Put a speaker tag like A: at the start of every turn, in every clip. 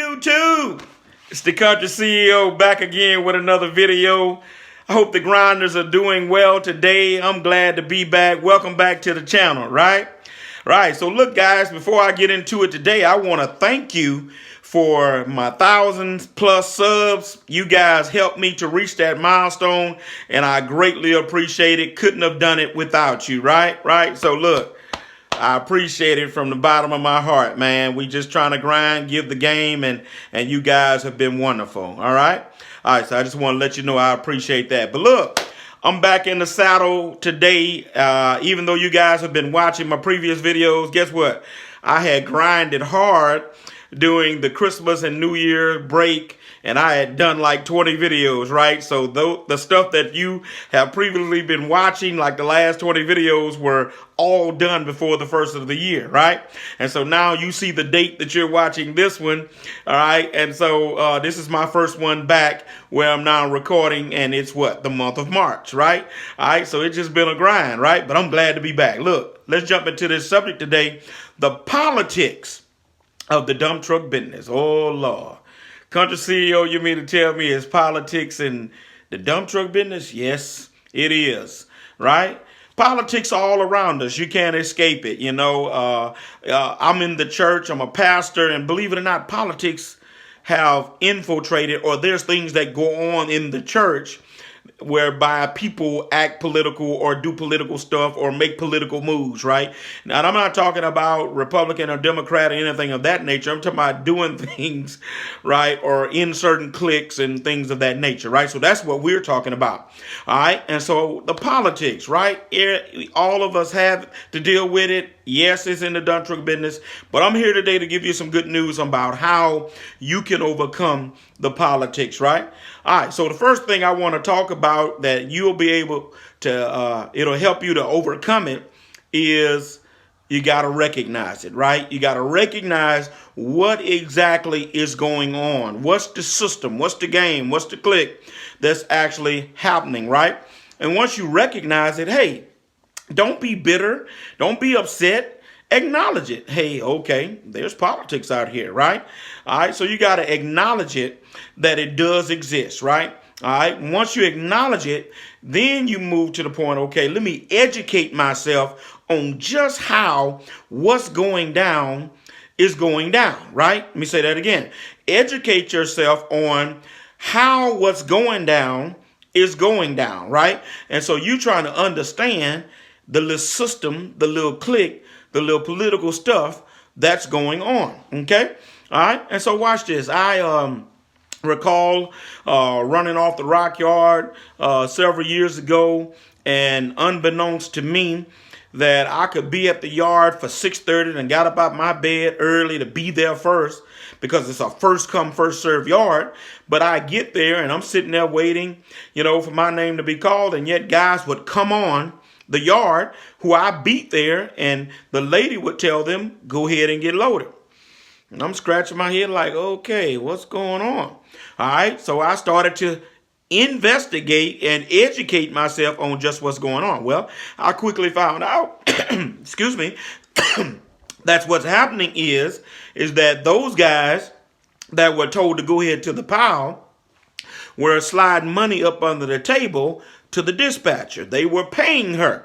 A: YouTube? It's the Country CEO back again with another video. I hope the grinders are doing well today. I'm glad to be back. Welcome back to the channel, right? Right. So look, guys, before I get into it today, I want to thank you for my 1,000+ subs. You guys helped me to reach that milestone, and I greatly appreciate it. Couldn't have done it without you, right? Right. So look, I appreciate it from the bottom of my heart, man. We just trying to grind, give the game, and you guys have been wonderful. All right. All right. So I just want to let you know I appreciate that. But look, I'm back in the saddle today. Even though you guys have been watching my previous videos, guess what? I had grinded hard during the Christmas and New Year break, and I had done like 20 videos, right? So the stuff that you have previously been watching, like the last 20 videos, were all done before the first of the year, right? And so now you see the date that you're watching this one, all right? And so this is my first one back where I'm now recording, and it's what? The month of March, right? All right, so it's just been a grind, right? But I'm glad to be back. Look, let's jump into this subject today, the politics of the dump truck business. Oh, Lord. Country CEO, you mean to tell me it's politics in the dump truck business? Yes, it is, right? Politics all around us. You can't escape it. You know, I'm in the church. I'm a pastor. And believe it or not, politics have infiltrated, or there's things that go on in the church whereby people act political or do political stuff or make political moves, right? Now, I'm not talking about Republican or Democrat or anything of that nature. I'm talking about doing things, right, or in certain cliques and things of that nature, right? So that's what we're talking about, all right? And so the politics, right? All of us have to deal with it. Yes, it's in the dump truck business, but I'm here today to give you some good news about how you can overcome the politics, right? All right, so the first thing I want to talk about that you'll be able to, it'll help you to overcome it, is you got to recognize it, right? You got to recognize what exactly is going on. What's the system? What's the game? What's the clique that's actually happening, right? And once you recognize it, hey, don't be bitter. Don't be upset. Acknowledge it. Hey, okay, there's politics out here, right? All right, so you got to acknowledge it, that it does exist, right? All right, once you acknowledge it, then you move to the point, okay, let me educate myself on just how what's going down is going down, right? Let me say that again. Educate yourself on how what's going down is going down, right? And so you trying to understand the little system, the little clique, the little political stuff that's going on, okay? All right, and so watch this. I recall running off the rock yard several years ago, and unbeknownst to me, that I could be at the yard for 6:30 and got up out my bed early to be there first because it's a first come, first serve yard. But I get there and I'm sitting there waiting, you know, for my name to be called, and yet guys would come on the yard who I beat there, and the lady would tell them, go ahead and get loaded. And I'm scratching my head like, okay, what's going on? All right, so I started to investigate and educate myself on just what's going on. Well, I quickly found out, excuse me, that's what's happening is that those guys that were told to go ahead to the pile were sliding money up under the table to the dispatcher. They were paying her.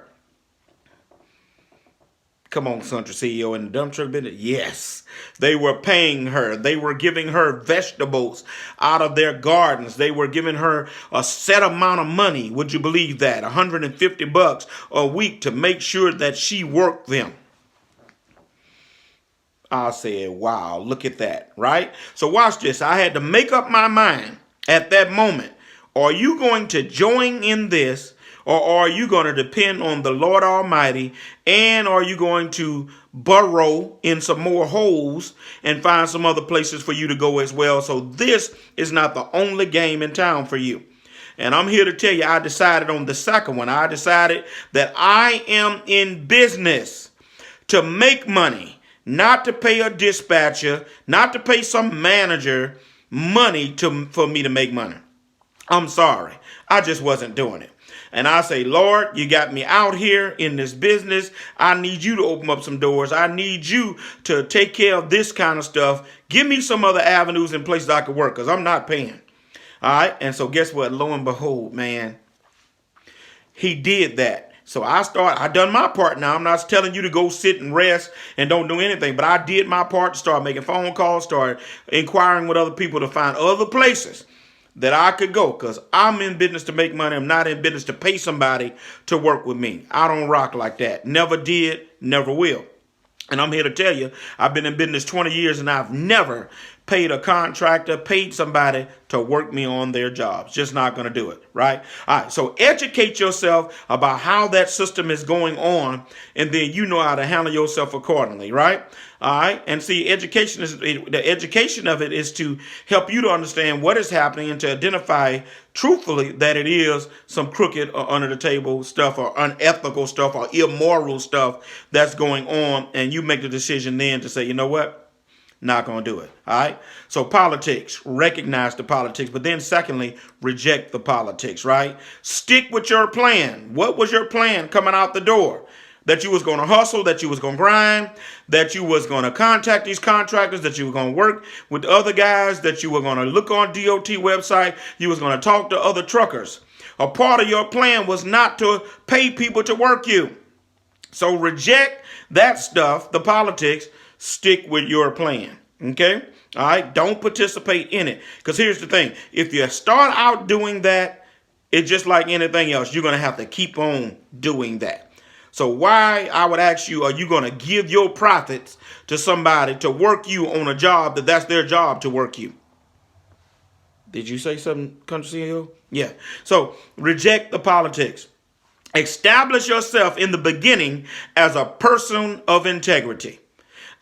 A: Come on, Country CEO in the dump truck business. Yes, they were paying her. They were giving her vegetables out of their gardens. They were giving her a set amount of money. Would you believe that? $150 a week to make sure that she worked them. I said, wow, look at that, right? So watch this. I had to make up my mind at that moment. Are you going to join in this, or are you going to depend on the Lord Almighty, and are you going to burrow in some more holes and find some other places for you to go as well? So this is not the only game in town for you. And I'm here to tell you, I decided on the second one. I decided that I am in business to make money, not to pay a dispatcher, not to pay some manager money for me to make money. I'm sorry. I just wasn't doing it. And I say, Lord, you got me out here in this business. I need you to open up some doors. I need you to take care of this kind of stuff. Give me some other avenues and places I could work because I'm not paying. All right. And so guess what? Lo and behold, man, he did that. So I done my part now. I'm not telling you to go sit and rest and don't do anything, but I did my part to start making phone calls, start inquiring with other people to find other places that I could go because I'm in business to make money. I'm not in business to pay somebody to work with me. I don't rock like that. Never did, never will. And I'm here to tell you, I've been in business 20 years and I've never paid a contractor, paid somebody to work me on their jobs. Just not going to do it, right? All right, so educate yourself about how that system is going on, and then you know how to handle yourself accordingly, right? All right, and see, the education of it is to help you to understand what is happening and to identify truthfully that it is some crooked or under the table stuff or unethical stuff or immoral stuff that's going on, and you make the decision then to say, you know what? Not going to do it. All right. So politics, recognize the politics, but then secondly, reject the politics, right? Stick with your plan. What was your plan coming out the door? That you was going to hustle, that you was going to grind, that you was going to contact these contractors, that you were going to work with other guys, that you were going to look on DOT website, you was going to talk to other truckers. A part of your plan was not to pay people to work you. So reject that stuff, the politics. Stick with your plan, okay? All right, don't participate in it. Because here's the thing. If you start out doing that, it's just like anything else. You're going to have to keep on doing that. So why, I would ask you, are you going to give your profits to somebody to work you on a job that's their job to work you? Did you say something, Country CEO? Yeah. So reject the politics. Establish yourself in the beginning as a person of integrity.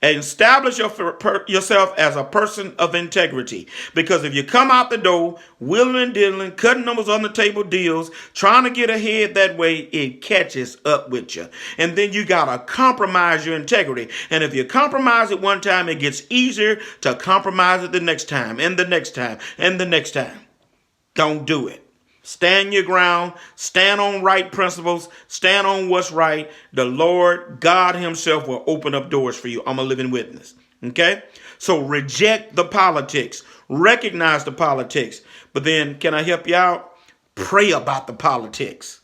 A: Establish yourself as a person of integrity. Because if you come out the door, willing and dealing, cutting numbers on the table deals, trying to get ahead that way, it catches up with you. And then you got to compromise your integrity. And if you compromise it one time, it gets easier to compromise it the next time and the next time and the next time. Don't do it. Stand your ground, stand on right principles, stand on what's right. The Lord God himself will open up doors for you. I'm a living witness. Okay? So reject the politics. Recognize the politics. But then, can I help you out? Pray about the politics.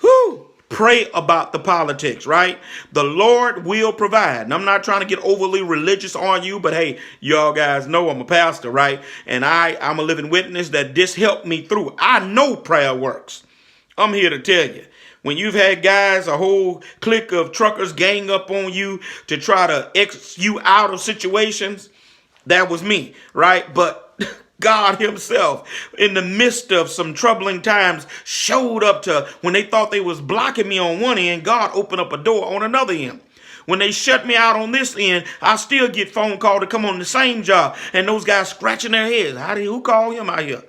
A: Whew. Pray about the politics, right? The Lord will provide. And I'm not trying to get overly religious on you, but hey, y'all guys know I'm a pastor, right? And I'm a living witness that this helped me through. I know prayer works. I'm here to tell you. When you've had guys, a whole clique of truckers gang up on you to try to X you out of situations, that was me, right? But God himself, in the midst of some troubling times, showed up to when they thought they was blocking me on one end, God opened up a door on another end. When they shut me out on this end, I still get phone call to come on the same job. And those guys scratching their heads. Who called him out here?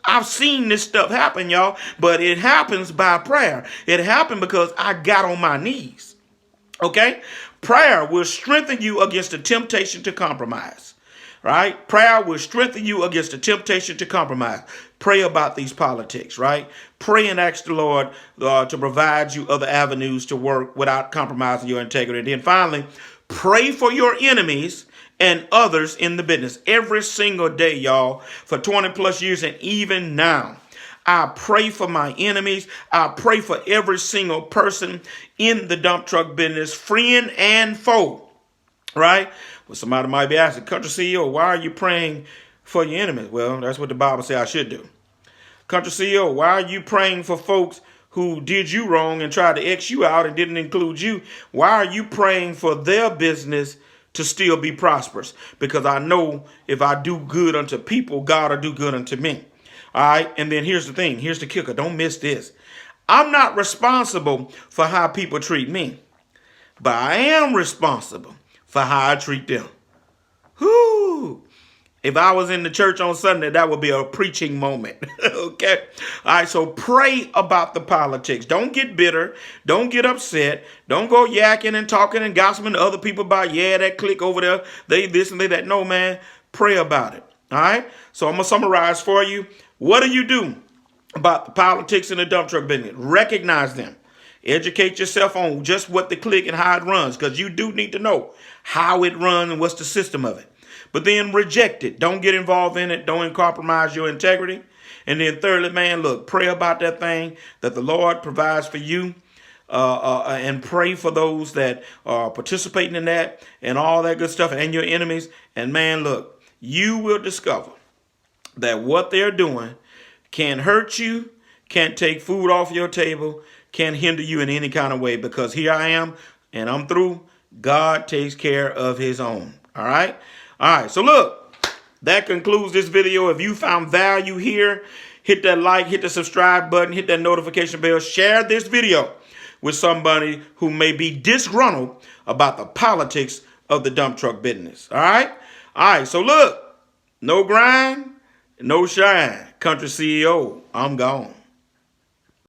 A: I've seen this stuff happen, y'all, but it happens by prayer. It happened because I got on my knees. Okay? Prayer will strengthen you against the temptation to compromise. Right? Prayer will strengthen you against the temptation to compromise. Pray about these politics, right? Pray and ask the Lord to provide you other avenues to work without compromising your integrity. And finally, pray for your enemies and others in the business every single day, y'all, for 20 plus years and even now. I pray for my enemies. I pray for every single person in the dump truck business, friend and foe, right? Well, somebody might be asking, Country CEO, why are you praying for your enemies? Well, that's what the Bible says I should do. Country CEO, why are you praying for folks who did you wrong and tried to X you out and didn't include you? Why are you praying for their business to still be prosperous? Because I know if I do good unto people, God will do good unto me. All right. And then here's the thing. Here's the kicker. Don't miss this. I'm not responsible for how people treat me, but I am responsible for how I treat them. Whoo! If I was in the church on Sunday, that would be a preaching moment. Okay? All right, so pray about the politics. Don't get bitter. Don't get upset. Don't go yakking and talking and gossiping to other people about, yeah, that clique over there, they this and they that. No, man, pray about it. All right? So I'm going to summarize for you. What do you do about the politics in the dump truck business. Recognize them. Educate yourself on just what the click and how it runs, because you do need to know how it runs and what's the system of it. But then reject it. Don't get involved in it. Don't compromise your integrity. And then thirdly, man, look, pray about that thing that the Lord provides for you. And pray for those that are participating in that and all that good stuff and your enemies. And man, look, you will discover that what they're doing can hurt you, can't take food off your table, can't hinder you in any kind of way, because here I am and I'm through. God takes care of his own. All right. All right. So look, that concludes this video. If you found value here, hit that like, hit the subscribe button, hit that notification bell, share this video with somebody who may be disgruntled about the politics of the dump truck business. All right. All right. So look, no grind, no shine. Country CEO, I'm gone.